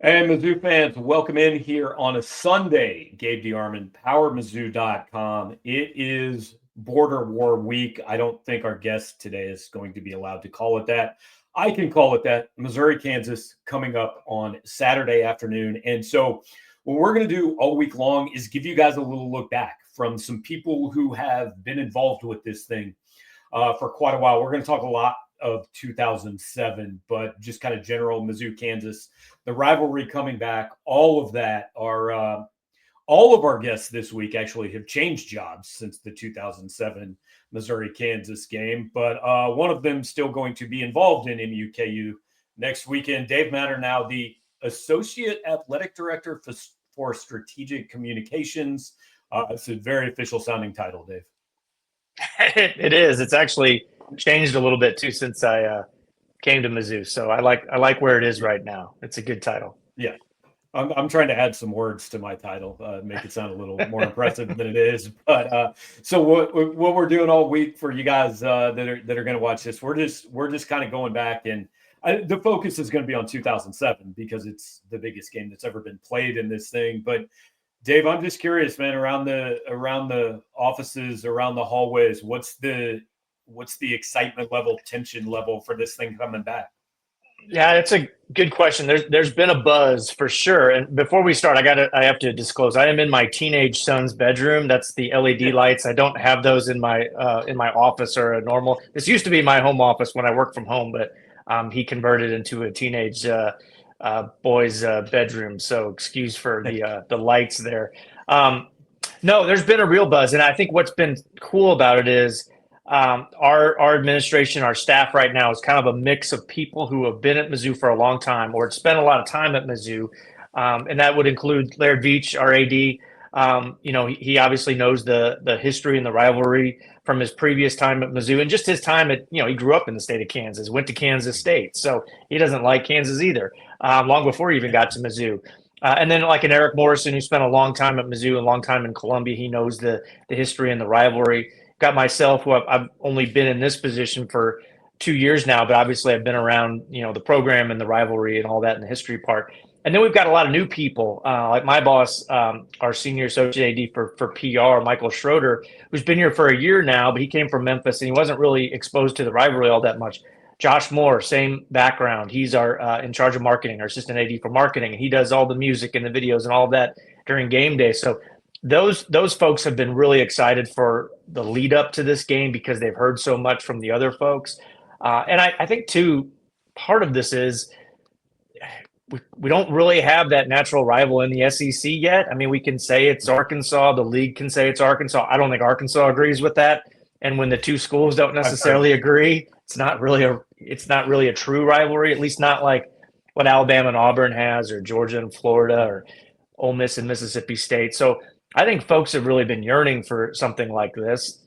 And Mizzou fans, welcome in here on a Sunday. Gabe DeArmond, PowerMizzou.com. It is Border War week. I don't think our guest today is going to be allowed to call it that. I can call it that. Missouri, Kansas coming up on Saturday afternoon. And so what we're going to do all week long is give you guys a little look back from some people who have been involved with this thing for quite a while. We're going to talk a lot of 2007, but just kind of general Mizzou, Kansas, the rivalry coming back, all of that are all of our guests this week actually have changed jobs since the 2007 Missouri, Kansas game, but one of them still going to be involved in MUKU next weekend. Dave Matter, now the Associate Athletic Director for Strategic Communications. It's a very official sounding title, Dave. It is. It's actually changed a little bit too since I came to Mizzou. So I like where it is right now. It's a good title. Yeah. I'm trying to add some words to my title, make it sound a little more impressive than it is. But so what we're doing all week for you guys that are going to watch this, we're just kind of going back, and the focus is going to be on 2007 because it's the biggest game that's ever been played in this thing. But Dave, I'm just curious, man, around the offices, around the hallways, what's the excitement level, tension level for this thing coming back? Yeah, it's a good question. There's been a buzz for sure. And before we start, I have to disclose I am in my teenage son's bedroom. That's the LED lights. I don't have those in my office or a normal. This used to be my home office when I worked from home, but he converted into a teenage boy's bedroom. So excuse for the lights there. No, there's been a real buzz, and I think what's been cool about it is our administration, our staff right now is kind of a mix of people who have been at Mizzou for a long time or spent a lot of time at Mizzou, and that would include Laird Veach, our AD. He obviously knows the history and the rivalry from his previous time at Mizzou, and just his time at, he grew up in the state of Kansas, went to Kansas State, so he doesn't like Kansas either, long before he even got to Mizzou. And then like an Eric Morrison, who spent a long time at Mizzou, a long time in Columbia, he knows the history and the rivalry. Got myself, who I've only been in this position for 2 years now, but obviously I've been around, the program and the rivalry and all that in the history part. And then we've got a lot of new people, like my boss, our senior associate AD for PR, Michael Schroeder, who's been here for a year now, but he came from Memphis and he wasn't really exposed to the rivalry all that much. Josh Moore, same background. He's our in charge of marketing, our assistant AD for marketing, and he does all the music and the videos and all of that during game day. So those folks have been really excited for the lead up to this game because they've heard so much from the other folks. And I think, too, part of this is we don't really have that natural rival in the SEC yet. I mean, we can say it's Arkansas. The league can say it's Arkansas. I don't think Arkansas agrees with that. And when the two schools don't necessarily agree, it's not really a true rivalry, at least not like what Alabama and Auburn has, or Georgia and Florida, or Ole Miss and Mississippi State. So I think folks have really been yearning for something like this.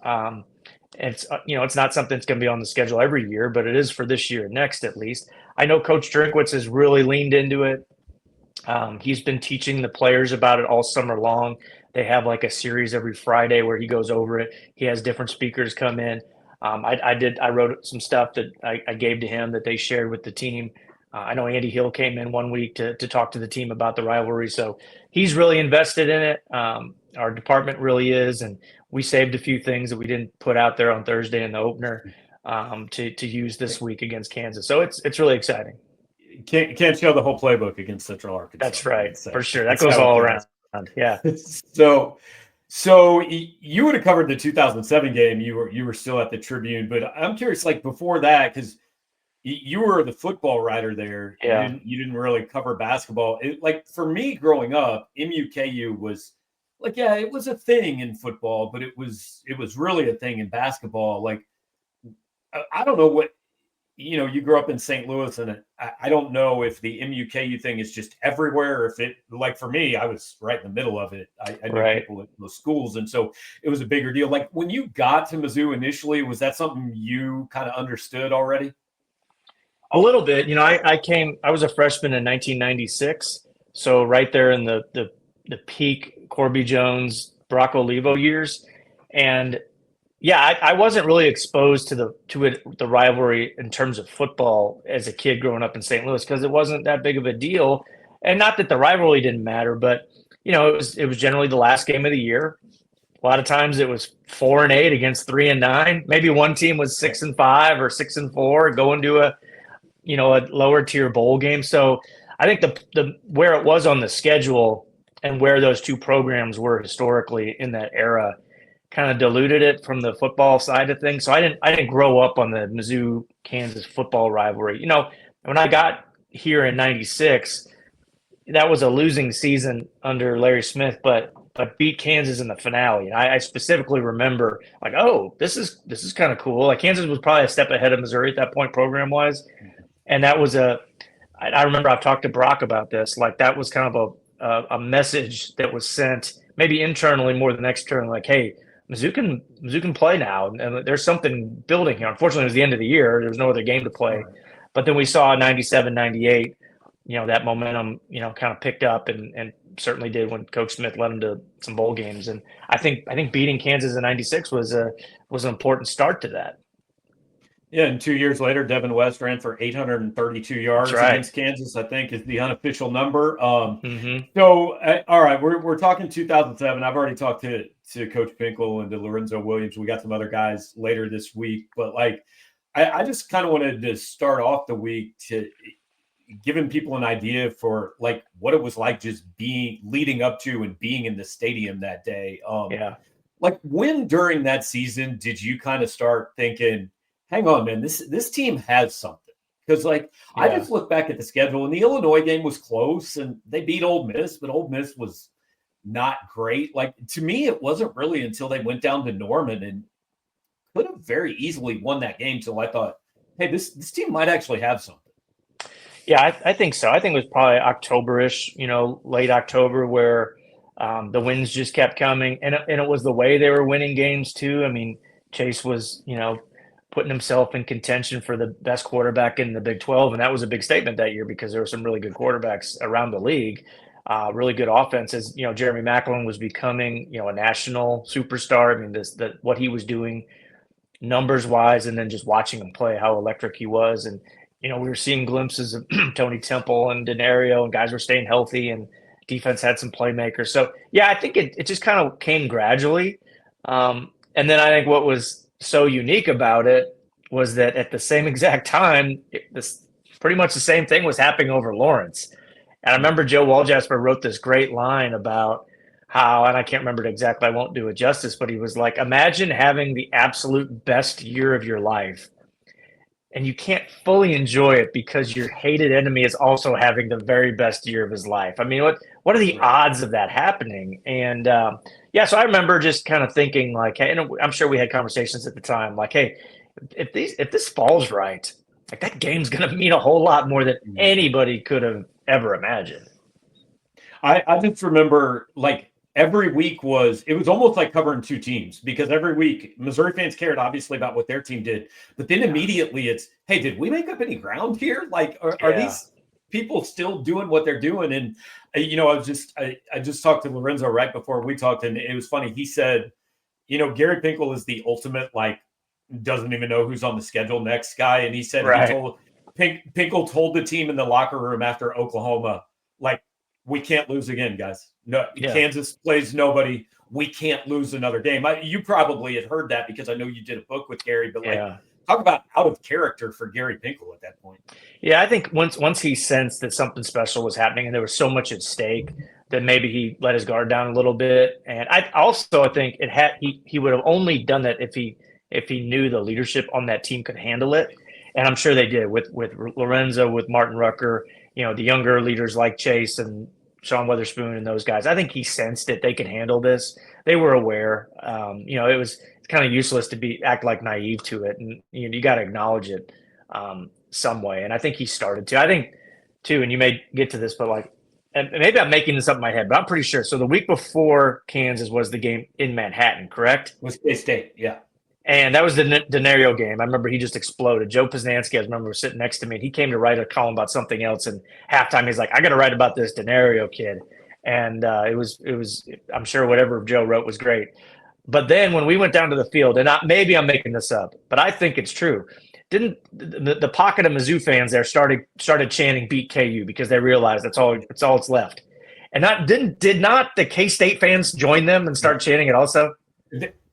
It's not something that's going to be on the schedule every year, but it is for this year, next at least. I know Coach Drinkwitz has really leaned into it. He's been teaching the players about it all summer long. They have like a series every Friday where he goes over it. He has different speakers come in. I wrote some stuff that I gave to him that they shared with the team. I know Andy Hill came in one week to talk to the team about the rivalry. So he's really invested in it. Our department really is. And we saved a few things that we didn't put out there on Thursday in the opener to use this week against Kansas. So it's really exciting. Can't show the whole playbook against Central Arkansas. That's right. For sure. That goes all around. Yeah. So you would have covered the 2007 game. You were still at the Tribune, but I'm curious, like before that, because you were the football writer there. Yeah. You didn't really cover basketball. Like for me growing up, MUKU was like, yeah, it was a thing in football, but it was really a thing in basketball. Like, I don't know what, you grew up in St. Louis, and I don't know if the MUKU thing is just everywhere, or if it, like for me, I was right in the middle of it. I knew people at those schools, and so it was a bigger deal. Like when you got to Mizzou initially, was that something you kind of understood already? A little bit. I was a freshman in 1996, so right there in the peak Corby Jones, Brock Olivo years, and yeah, I wasn't really exposed to the rivalry in terms of football as a kid growing up in St. Louis because it wasn't that big of a deal. And not that the rivalry didn't matter, but it was generally the last game of the year. A lot of times it was 4-8 against 3-9. Maybe one team was 6-5 or 6-4 going to a lower tier bowl game. So I think the where it was on the schedule and where those two programs were historically in that era kind of diluted it from the football side of things. So I didn't grow up on the Mizzou Kansas football rivalry. When I got here in '96, that was a losing season under Larry Smith, but beat Kansas in the finale. And I specifically remember like, oh, this is kind of cool. Like Kansas was probably a step ahead of Missouri at that point program wise. And that was I remember I've talked to Brock about this. Like that was kind of a message that was sent maybe internally more than externally. Like, hey, Mizzou can play now, and there's something building here. Unfortunately, it was the end of the year. There was no other game to play. But then we saw 97, 98, that momentum, kind of picked up and certainly did when Coach Smith led them to some bowl games. And I think beating Kansas in '96 was an important start to that. Yeah, and 2 years later, Devin West ran for 832 yards against Kansas, I think, is the unofficial number. So, all right, we're talking 2007. I've already talked to Coach Pinkel and to Lorenzo Williams. We got some other guys later this week. But, I just kind of wanted to start off the week to giving people an idea for, what it was like just leading up to and being in the stadium that day. When during that season did you kind of start thinking, hang on, man, this team has something? Because, I just look back at the schedule, and the Illinois game was close, and they beat Ole Miss, but Ole Miss was not great. To me, it wasn't really until they went down to Norman and could have very easily won that game till I thought, hey, this team might actually have something. Yeah, I think so. I think it was probably October-ish, late October, where the wins just kept coming. And it was the way they were winning games, too. I mean, Chase was, putting himself in contention for the best quarterback in the Big 12. And that was a big statement that year because there were some really good quarterbacks around the league, really good offenses. Jeremy Maclin was becoming, a national superstar. I mean, what he was doing numbers wise, and then just watching him play, how electric he was. And, we were seeing glimpses of Tony Temple and Denario, and guys were staying healthy, and defense had some playmakers. So, yeah, I think it just kind of came gradually. And then I think what was so unique about it was that at the same exact time, this pretty much the same thing was happening over Lawrence. And I remember Joe Waljasper wrote this great line about how, and I can't remember it exactly, I won't do it justice, but he was like, imagine having the absolute best year of your life, and you can't fully enjoy it because your hated enemy is also having the very best year of his life. I mean, what are the odds of that happening? And so I remember just kind of thinking hey, and I'm sure we had conversations at the time, hey, if this falls right, that game's going to mean a whole lot more than anybody could have ever imagined. I just remember every week it was almost like covering two teams, because every week Missouri fans cared obviously about what their team did, but then immediately it's, hey, did we make up any ground here? Are these people still doing what they're doing? And I just talked to Lorenzo right before we talked, and it was funny. He said, Gary Pinkel is the ultimate doesn't even know who's on the schedule next guy, and he said Pinkel told the team in the locker room after Oklahoma, we can't lose again, guys. No, Kansas plays nobody. We can't lose another game. You probably had heard that because I know you did a book with Gary, but talk about out of character for Gary Pinkel at that point. Yeah, I think once he sensed that something special was happening and there was so much at stake, that maybe he let his guard down a little bit. And I think he would have only done that if he knew the leadership on that team could handle it. And I'm sure they did with Lorenzo, with Martin Rucker, the younger leaders like Chase and Sean Weatherspoon and those guys. I think he sensed that they could handle this. They were aware. It was kind of useless to act naive to it, and you got to acknowledge it some way. And I think he started to. I think too, and you may get to this, but and maybe I'm making this up in my head, but I'm pretty sure. So the week before Kansas was the game in Manhattan, correct? Was K-State, yeah. And that was the Denario game. I remember he just exploded. Joe Poznansky, I remember, was sitting next to me, and he came to write a column about something else. And halftime, he's like, I got to write about this Denario kid. And it was. I'm sure whatever Joe wrote was great. But then when we went down to the field, and maybe I'm making this up, but I think it's true. the pocket of Mizzou fans there started chanting "Beat KU" because they realized that's all it's left. And did not the K State fans join them and start chanting it also?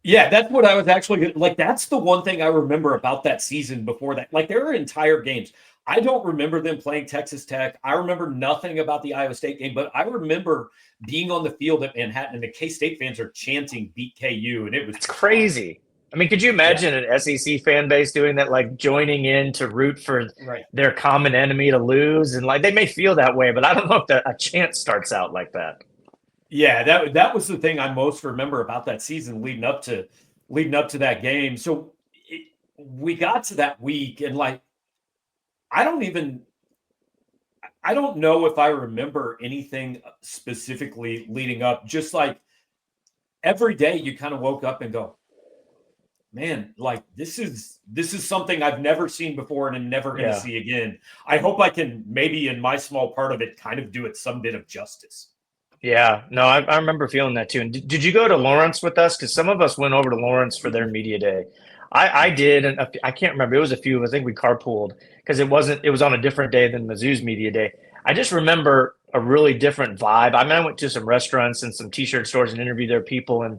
Yeah, that's what I was actually like. That's the one thing I remember about that season before that. Like, there were entire games. I don't remember them playing Texas Tech. I remember nothing about the Iowa State game, but I remember being on the field at Manhattan and the K State fans are chanting "Beat KU," and it was It's crazy. I mean, could you imagine an SEC fan base doing that, like joining in to root for right. their common enemy to lose? And like they may feel that way, but I don't know if a chant starts out like that. Yeah, that was the thing I most remember about that season leading up to that game. So we got to that week, and like I don't know if I remember anything specifically leading up. Just like every day, you kind of woke up and go, "Man, like this is something I've never seen before and I'm never going to see again." I hope I can maybe in my small part of it kind of do it some bit of justice. Yeah, no, I remember feeling that too. And did you go to Lawrence with us? Because some of us went over to Lawrence for their media day. I did, and I can't remember. It was a few. I think we carpooled because it was on a different day than Mizzou's media day. I just remember a really different vibe. I mean, I went to some restaurants and some T-shirt stores and interviewed their people, and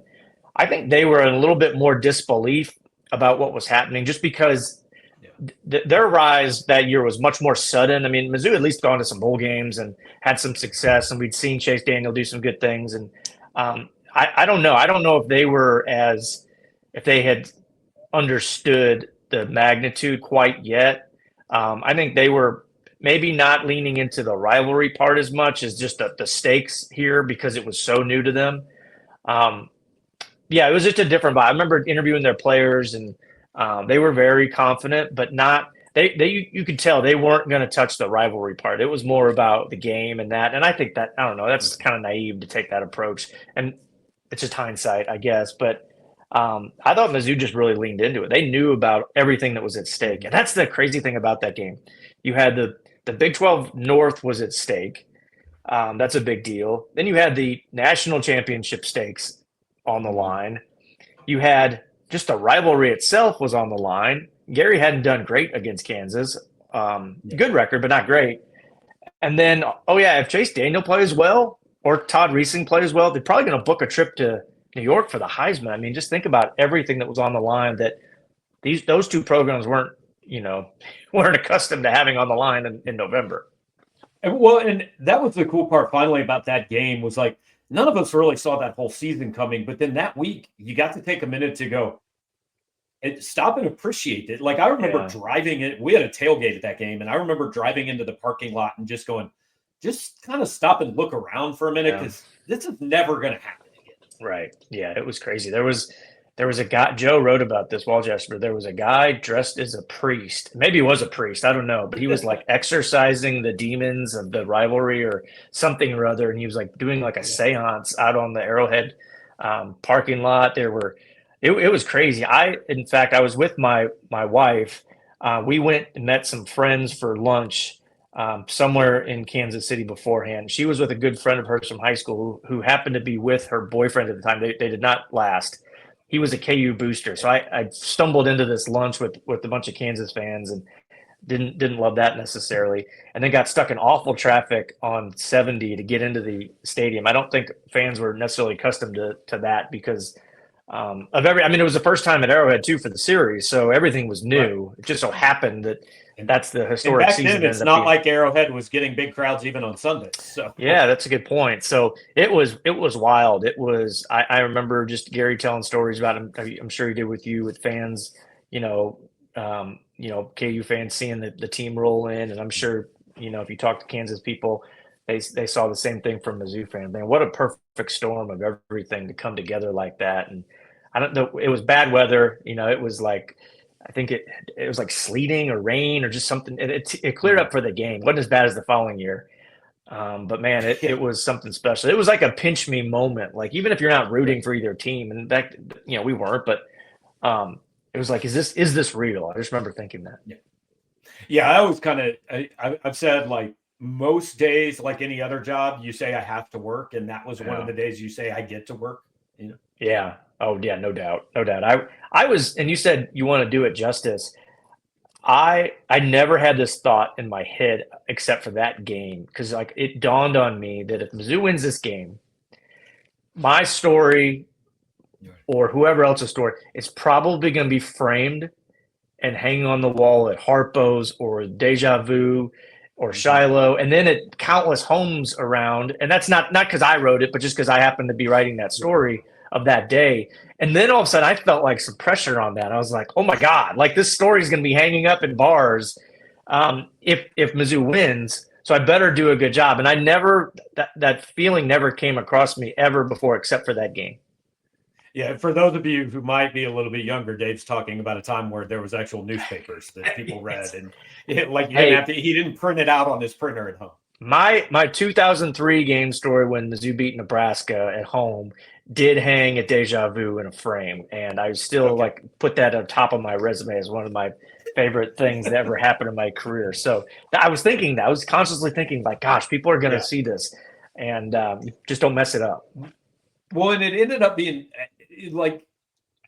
I think they were in a little bit more disbelief about what was happening, just because their rise that year was much more sudden. I mean, Mizzou at least gone to some bowl games and had some success, and we'd seen Chase Daniel do some good things. And I don't know. I don't know if if they had understood the magnitude quite yet. I think they were maybe not leaning into the rivalry part as much as just the stakes here because it was so new to them. Yeah, it was just a different vibe. I remember interviewing their players, and they were very confident, but not you could tell they weren't going to touch the rivalry part. It was more about the game and that. And I think that, I don't know, that's kind of naive to take that approach. And it's just hindsight, I guess. But I thought Mizzou just really leaned into it. They knew about everything that was at stake. And that's the crazy thing about that game. You had the Big 12 North was at stake. That's a big deal. Then you had the national championship stakes on the line. You had just the rivalry itself was on the line. Gary hadn't done great against Kansas. Good record, but not great. And then, if Chase Daniel plays well or Todd Reesing plays well, they're probably going to book a trip to New York for the Heisman. I mean, just think about everything that was on the line that those two programs weren't accustomed to having on the line in November. Well, and that was the cool part finally about that game was like none of us really saw that whole season coming. But then that week, you got to take a minute to go and stop and appreciate it. Like I remember driving it. We had a tailgate at that game, and I remember driving into the parking lot and just going, just kind of stop and look around for a minute because this is never going to happen again. Right. Yeah, it was crazy. There was a guy, Joe wrote about this, Walchester. There was a guy dressed as a priest. Maybe he was a priest. I don't know. But he was like exorcising the demons of the rivalry or something or other. And he was like doing like a seance out on the Arrowhead parking lot. It was crazy. In fact, I was with my wife. We went and met some friends for lunch somewhere in Kansas City beforehand. She was with a good friend of hers from high school who happened to be with her boyfriend at the time. They did not last. He was a KU booster. So I stumbled into this lunch with a bunch of Kansas fans and didn't love that necessarily. And then got stuck in awful traffic on 70 to get into the stadium. I don't think fans were necessarily accustomed to that because it was the first time at Arrowhead too for the series. So everything was new. Right. It just so happened that that's the historic back season. Then, it's not like Arrowhead was getting big crowds even on Sundays. So yeah, that's a good point. So it was wild. It was. I remember just Gary telling stories about him. I'm sure he did with fans. KU fans seeing the team roll in, and I'm sure if you talk to Kansas people, they saw the same thing from Mizzou fans. Man, what a perfect storm of everything to come together like that. And I don't know. It was bad weather. It was like. I think it was like sleeting or rain or just something. It cleared up for the game. It wasn't as bad as the following year. But man, it was something special. It was like a pinch me moment. Like even if you're not rooting for either team, and back, we weren't, but it was like, is this real? I just remember thinking that. Yeah. I always kind of, I've said like most days, like any other job, you say I have to work. And that was one of the days you say I get to work. Yeah. Oh yeah, no doubt. I was, and you said you want to do it justice. I never had this thought in my head except for that game, because like it dawned on me that if Mizzou wins this game, my story or whoever else's story is probably going to be framed and hanging on the wall at Harpo's or Deja Vu or Shiloh, and then at countless homes around. And that's not because I wrote it, but just because I happened to be writing that story of that day. And then all of a sudden, I felt like some pressure on that. I was like, "Oh my God! Like this story is going to be hanging up in bars if Mizzou wins. So I better do a good job." And I never that feeling never came across me ever before, except for that game. Yeah, for those of you who might be a little bit younger, Dave's talking about a time where there was actual newspapers that people read, and like you didn't have to. He didn't print it out on his printer at home. My 2003 game story when Mizzou beat Nebraska at home did hang at Deja Vu in a frame, and I still like put that on top of my resume as one of my favorite things that ever happened in my career. So I was thinking that I was consciously thinking like, gosh, people are going to see this, and just don't mess it up. Well, and it ended up being like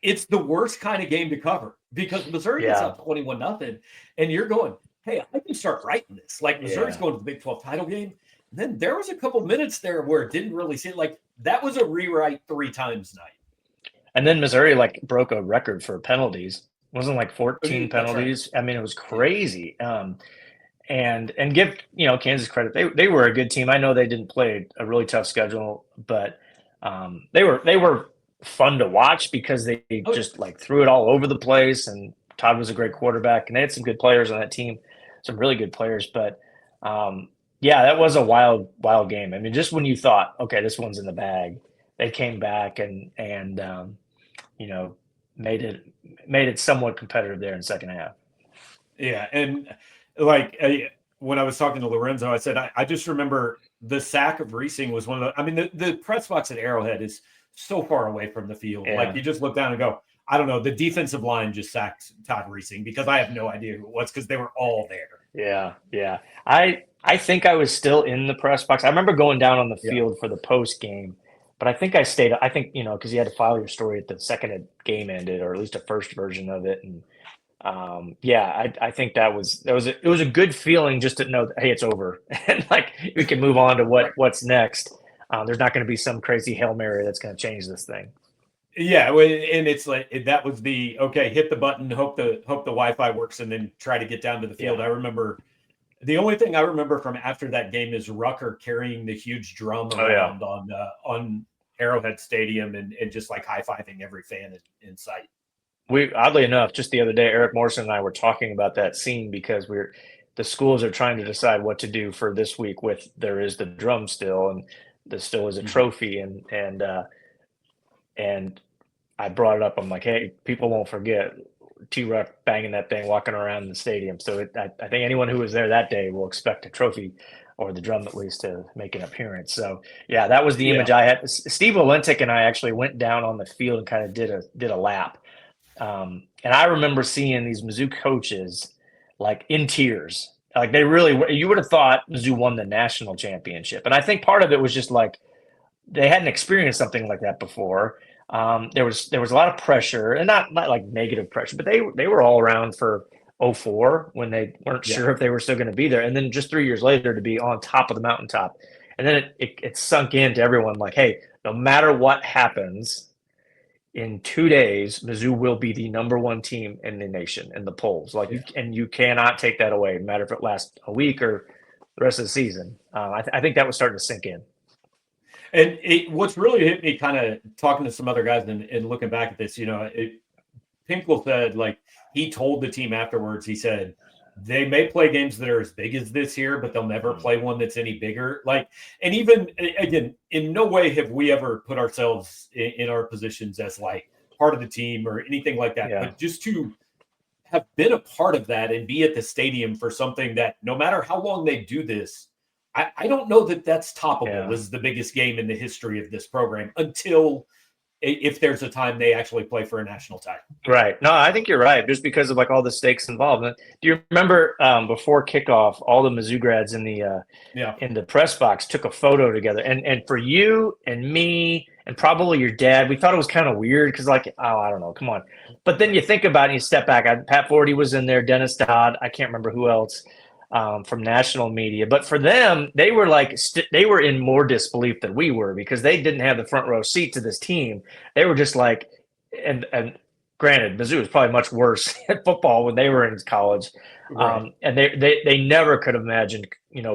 it's the worst kind of game to cover because Missouri gets up 21-0, and you're going, hey, I can start writing this. Like Missouri's going to the Big 12 title game. And then there was a couple minutes there where it didn't really seem like that was a rewrite 3 times night. And then Missouri like broke a record for penalties. It wasn't like 14 penalties. Right. I mean, it was crazy. And give Kansas credit. They were a good team. I know they didn't play a really tough schedule, but they were fun to watch because they just like threw it all over the place. And Todd was a great quarterback, and they had some good players on that team, some really good players. But that was a wild game. I mean, just when you thought, okay, this one's in the bag, they came back and made it somewhat competitive there in the second half. Yeah, and like when I was talking to Lorenzo, I said I just remember the sack of Reesing was one of the. I mean, the press box at Arrowhead is so far away from the field. Yeah. Like you just look down and go, I don't know. The defensive line just sacked Todd Reesing because I have no idea who it was because they were all there. Yeah. I think I was still in the press box. I remember going down on the field for the post game, but I think I stayed. I think because you had to file your story at the second game ended, or at least a first version of it. And I think it was a good feeling just to know that, hey, it's over and like we can move on to what's next. There's not going to be some crazy Hail Mary that's going to change this thing. Yeah, and it's like that was the hit the button, hope the Wi-Fi works, and then try to get down to the field. I remember the only thing I remember from after that game is Rucker carrying the huge drum around on Arrowhead Stadium and just like high-fiving every fan in sight. We oddly enough, just the other day, Eric Morrison and I were talking about that scene because the schools are trying to decide what to do for this week. There is the drum still, and there still is a trophy, and I brought it up. I'm like, hey, people won't forget T-Ruck banging that thing, walking around the stadium. So I think anyone who was there that day will expect a trophy or the drum at least to make an appearance. So yeah, that was the image I had. Steve Olentic and I actually went down on the field and kind of did a lap. And I remember seeing these Mizzou coaches like in tears. Like you would have thought Mizzou won the national championship. And I think part of it was just like they hadn't experienced something like that before. There was a lot of pressure, and not like negative pressure, but they were all around for 2004 when they weren't sure if they were still going to be there. And then just 3 years later to be on top of the mountaintop. And then it sunk into everyone like, hey, no matter what happens, in 2 days, Mizzou will be the number 1 team in the nation in the polls. Like, you cannot take that away, no matter if it lasts a week or the rest of the season. I think that was starting to sink in. And what's really hit me, kind of talking to some other guys and looking back at this, Pinkel said, like, he told the team afterwards, he said, they may play games that are as big as this year, but they'll never play one that's any bigger. Like, and even again, in no way have we ever put ourselves in our positions as like part of the team or anything like that. But just to have been a part of that and be at the stadium for something that no matter how long they do this, I don't know that that's toppable as the biggest game in the history of this program until if there's a time they actually play for a national title. Right. No, I think you're right. Just because of like all the stakes involved. Do you remember before kickoff, all the Mizzou grads in the press box took a photo together, and for you and me and probably your dad. We thought it was kind of weird because, like, oh, I don't know, come on. But then you think about it and you step back. Pat Forty was in there, Dennis Dodd. I can't remember who else from national media. But for them, they were like they were in more disbelief than we were because they didn't have the front row seat to this team. They were just like, and granted, Mizzou was probably much worse at football when they were in college, Right. and they never could have imagined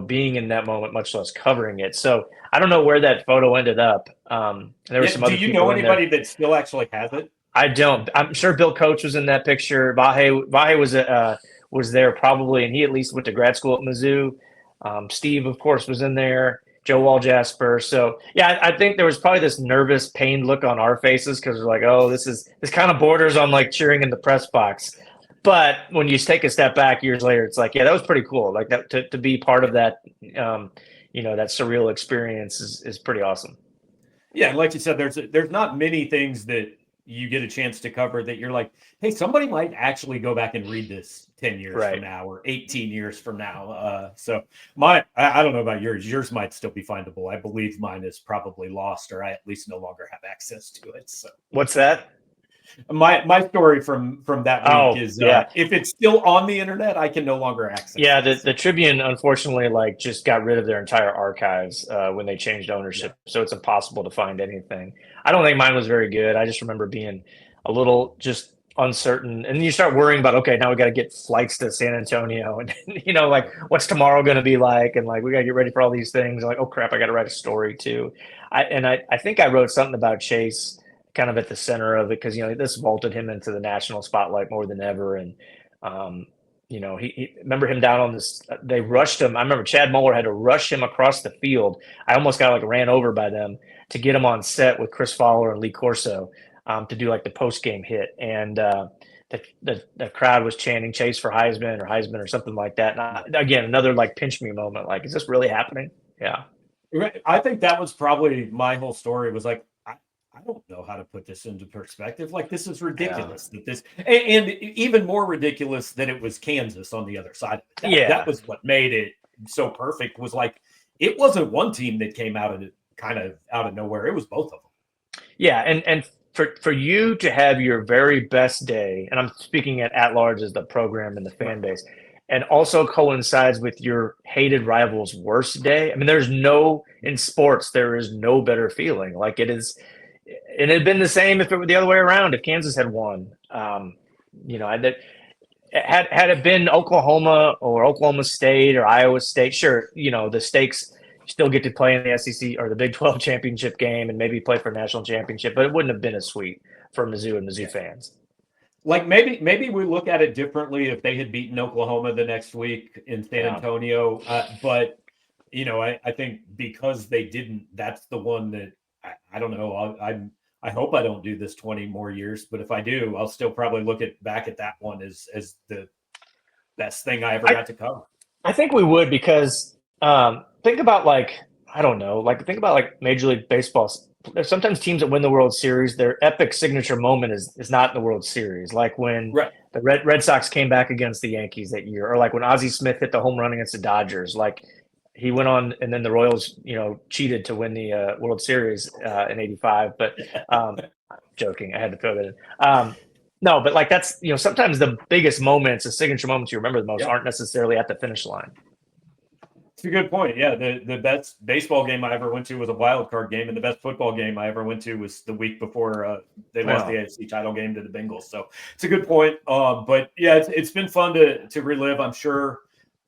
being in that moment, much less covering it. So I don't know where that photo ended up. There were some Do other you know people in there. anybody that still actually has it? I don't. I'm sure Bill Coach was in that picture. Vahe was there probably, and he at least went to grad school at Mizzou. Steve, of course, was in there. Joe Walljasper. So yeah, I think there was probably this nervous, pained look on our faces because we're like, oh, this kind of borders on like cheering in the press box. But when you take a step back years later, it's like, yeah, that was pretty cool. Like that to be part of that, that surreal experience is pretty awesome. Yeah, like you said, there's not many things that you get a chance to cover that you're like, hey, somebody might actually go back and read this 10 years Right. from now or 18 years from now. So I don't know about yours. Yours might still be findable. I believe mine is probably lost, or I at least no longer have access to it. So What's that? my story from that week is yeah. if it's still on the internet, I can no longer access Yeah, it. the Tribune unfortunately like just got rid of their entire archives when they changed ownership, so it's impossible to find anything. I don't think mine was very good. I just remember being a little just uncertain, and you start worrying about, okay, now we got to get flights to San Antonio, and like what's tomorrow going to be like, and like we got to get ready for all these things. Like, oh crap, I got to write a story too. I think I wrote something about Chase kind of at the center of it because this vaulted him into the national spotlight more than ever, and he remember him down on this. They rushed him. I remember Chad Muller had to rush him across the field. I almost got like ran over by them to get him on set with Chris Fowler and Lee Corso to do like the post game hit. And the crowd was chanting Chase for Heisman or something like that. And again, another like pinch me moment. Like, is this really happening? Yeah. I think that was probably my whole story was like, I don't know how to put this into perspective. Like, this is ridiculous that this, and even more ridiculous that it was Kansas on the other side. That was what made it so perfect, was like, it wasn't one team that came out of it kind of out of nowhere. It was both of them. Yeah. And for you to have your very best day, and I'm speaking at large as the program and the fan base, and also coincides with your hated rival's worst day. I mean, in sports, there is no better feeling. Like, it is. And it'd been the same if it were the other way around. If Kansas had won, had it been Oklahoma or Oklahoma State or Iowa State, sure, the stakes still get to play in the SEC or the Big 12 championship game and maybe play for a national championship, but it wouldn't have been as sweet for Mizzou and Mizzou fans. Like maybe we look at it differently if they had beaten Oklahoma the next week in San Antonio, but I think because they didn't, that's the one that. I don't know. I hope I don't do this 20 more years, but if I do, I'll still probably look back at that one as the best thing I ever got to cover. I think we would, because think about think about Major League Baseball. There's sometimes teams that win the World Series, their epic signature moment is not in the World Series. Like when the Red Sox came back against the Yankees that year, or like when Ozzie Smith hit the home run against the Dodgers. Like, he went on, and then the Royals, cheated to win the World Series in '85. But joking, I had to throw that in. No, but like that's sometimes the biggest moments, the signature moments you remember the most, aren't necessarily at the finish line. It's a good point. Yeah, the best baseball game I ever went to was a wild card game, and the best football game I ever went to was the week before they lost the AFC title game to the Bengals. So it's a good point. But yeah, it's been fun to relive. I'm sure.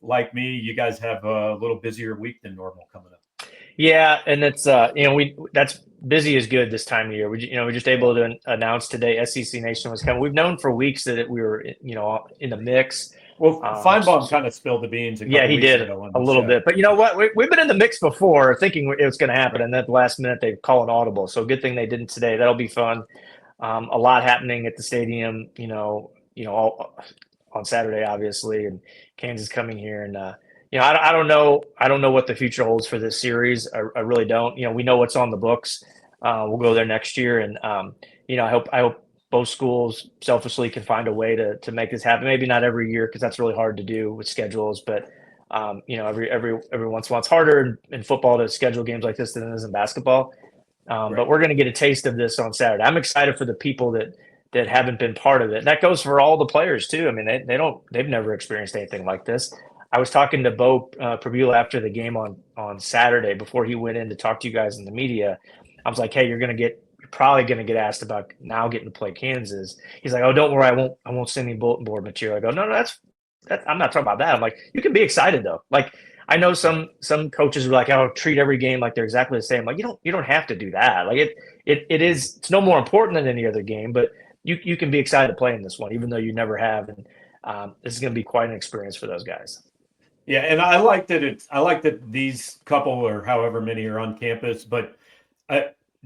Like me, you guys have a little busier week than normal coming up. Yeah, and it's that's busy is good this time of year. We're just able to announce today SEC Nation was coming. We've known for weeks that we were in the mix. Well, Feinbaum kind of spilled the beans. Yeah, he did a little bit. But you know what? We've been in the mix before, thinking it was going to happen, and then at the last minute they call an audible. So good thing they didn't today. That'll be fun. A lot happening at the stadium. All on Saturday, obviously, and Kansas coming here, and I don't know what the future holds for this series. I really don't. We know what's on the books. We'll go there next year, and I hope both schools selfishly can find a way to make this happen. Maybe not every year, because that's really hard to do with schedules, but every once in a while. It's harder in football to schedule games like this than it is in basketball. But we're going to get a taste of this on Saturday. I'm excited for the people that haven't been part of it. And that goes for all the players too. I mean, they've never experienced anything like this. I was talking to Bo Prabula after the game on Saturday before he went in to talk to you guys in the media. I was like, hey, you're probably going to get asked about now getting to play Kansas. He's like, oh, don't worry, I won't send any bulletin board material. I go, no, I'm not talking about that. I'm like, you can be excited though. Like, I know some coaches are like, oh, treat every game like they're exactly the same. Like, you don't have to do that. Like it's no more important than any other game, but you can be excited to play in this one, even though you never have. And this is going to be quite an experience for those guys. Yeah, and I like that these couple or however many are on campus, but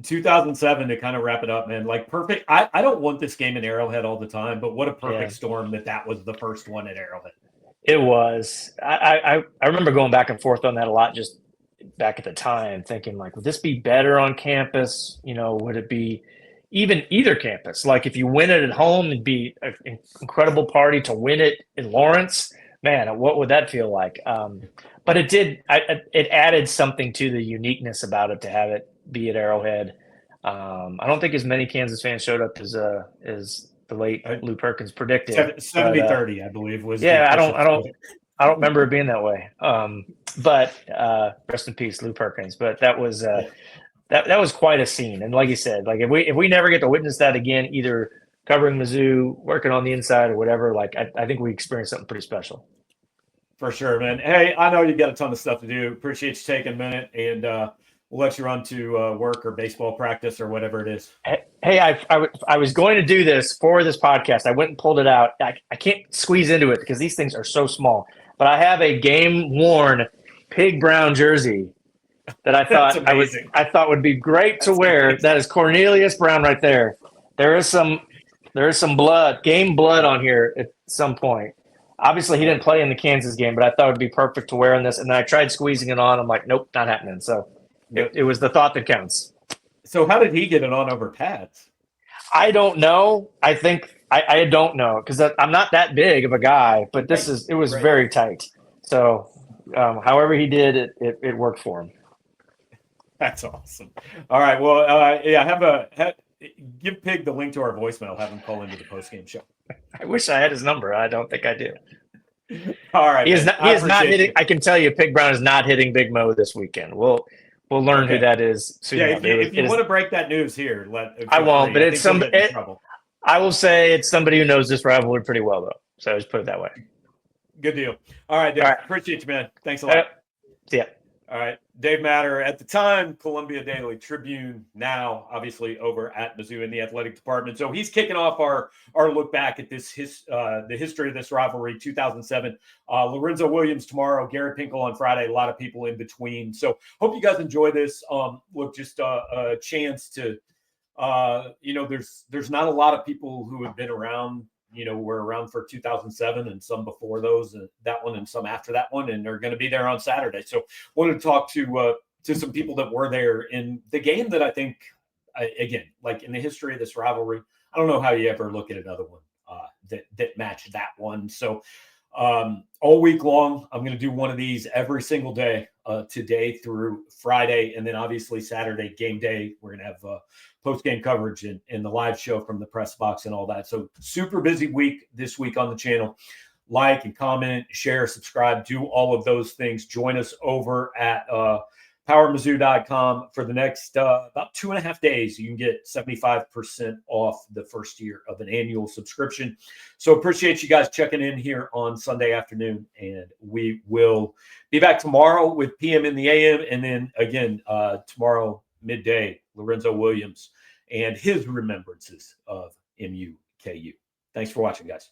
2007 to kind of wrap it up, man. Like perfect. I don't want this game in Arrowhead all the time, but what a perfect storm that was the first one at Arrowhead. It was. I remember going back and forth on that a lot, just back at the time, thinking like, would this be better on campus? Would it be even either campus? Like if you win it at home, it'd be an incredible party. To win it in Lawrence, man, what would that feel like? But it did. It added something to the uniqueness about it to have it be at Arrowhead. I don't think as many Kansas fans showed up as the late Lou Perkins predicted. 70-30, I believe was. Yeah, I don't remember it being that way. But rest in peace, Lou Perkins. But that was that was quite a scene. And like you said, like if we never get to witness that again, either covering Mizzou, working on the inside, or whatever, like I think we experienced something pretty special. For sure, man. Hey, I know you got a ton of stuff to do. Appreciate you taking a minute, and we'll let you run to work or baseball practice or whatever it is. Hey, I was going to do this for this podcast. I went and pulled it out. I can't squeeze into it because these things are so small. But I have a game-worn pig brown jersey that I thought would be great to wear. Amazing. That is Cornelius Brown right there. There is some game blood on here at some point. Obviously, he didn't play in the Kansas game, but I thought it would be perfect to wear in this. And then I tried squeezing it on. I'm like, nope, not happening. So it was the thought that counts. So how did he get it on over pads? I don't know. I think I don't know because I'm not that big of a guy, but it was very tight. So however he did it worked for him. That's awesome. All right. Well, give Pig the link to our voicemail. Have him call into the postgame show. I wish I had his number. I don't think I do. All right. He is not hitting. I can tell you, Pig Brown is not hitting Big Mo this weekend. We'll learn who that is soon. Yeah, if you want to break that news here, I won't. But it's I will say it's somebody who knows this rivalry pretty well, though. So just put it that way. Good deal. All right, Dave. All right. Appreciate you, man. Thanks a lot. See ya. All right. Dave Matter, at the time, Columbia Daily Tribune, now obviously over at Mizzou in the athletic department. So he's kicking off our look back at this the history of this rivalry, 2007. Lorenzo Williams tomorrow, Garrett Pinkel on Friday, a lot of people in between. So hope you guys enjoy this. Look, just a chance to, there's not a lot of people who have been around, were around for 2007 and some before those, that one and some after that one, and they're going to be there on Saturday. So wanted to talk to some people that were there in the game that I think, again, like in the history of this rivalry, I don't know how you ever look at another one that matched that one. So all week long, I'm going to do one of these every single day, today through Friday. And then obviously Saturday game day, we're going to have post-game coverage and the live show from the press box and all that. So super busy week this week on the channel. Like and comment, share, subscribe, do all of those things. Join us over at powermizzou.com for the next about 2.5 days. You can get 75% off the first year of an annual subscription. So appreciate you guys checking in here on Sunday afternoon. And we will be back tomorrow with PM in the AM. And then again, tomorrow midday, Lorenzo Williams and his remembrances of MUKU. Thanks for watching, guys.